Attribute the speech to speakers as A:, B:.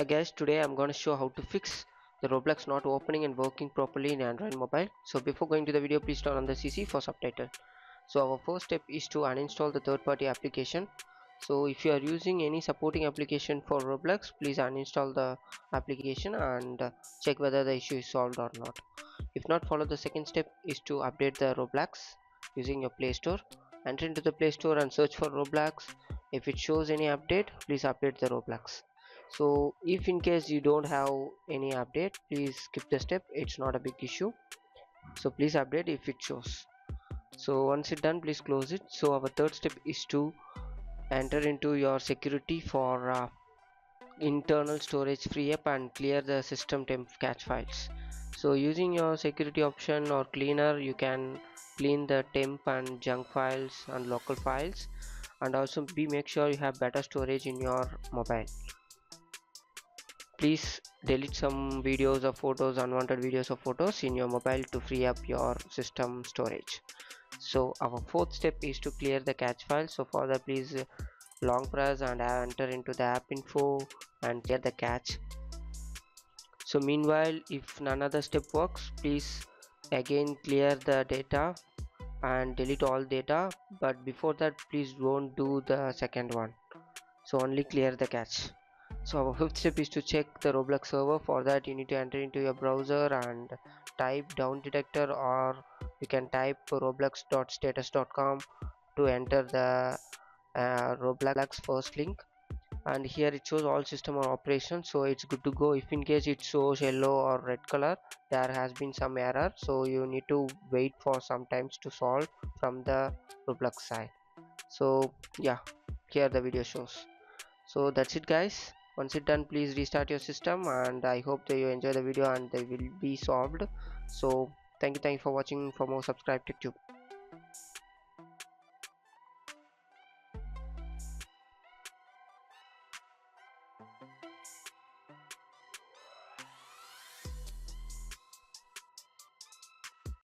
A: Hi guys, today I'm going to show how to fix the Roblox not opening and working properly in Android mobile. So before going to the video, please turn on the CC for subtitle. So our first step is to uninstall the third-party application. So if you are using any supporting application for Roblox, please uninstall the application and check whether the issue is solved or not. If not, follow the second step is to update the Roblox using your Play Store. Enter into the Play Store and search for Roblox. If it shows any update, please update the Roblox. So if in case you don't have any update, please skip the step. It's not a big issue. So please update if it shows. So once it's done, please close it. So our third step is to enter into your security for internal storage free up and clear the system temp cache files. So using your security option or cleaner, you can clean the temp and junk files and local files, and also make sure you have better storage in your mobile. Please delete some videos or photos, unwanted videos or photos in your mobile to free up your system storage. So our fourth step is to clear the cache file. So for that, please long press and enter into the app info and clear the cache. So meanwhile, if none other step works, please again clear the data and delete all data, but before that please don't do the second one. So only clear the cache. So our fifth step is to check the Roblox server. For that, you need to enter into your browser and type down detector, or you can type roblox.status.com to enter the Roblox first link. And here it shows all system or operation, so it's good to go. If in case it shows yellow or red color, there has been some error, so you need to wait for some times to solve from the Roblox side. So yeah, here the video shows. So that's it guys. Once it's done, please restart your system, and I hope that you enjoy the video and they will be solved. So thank you for watching. For more, subscribe to YouTube.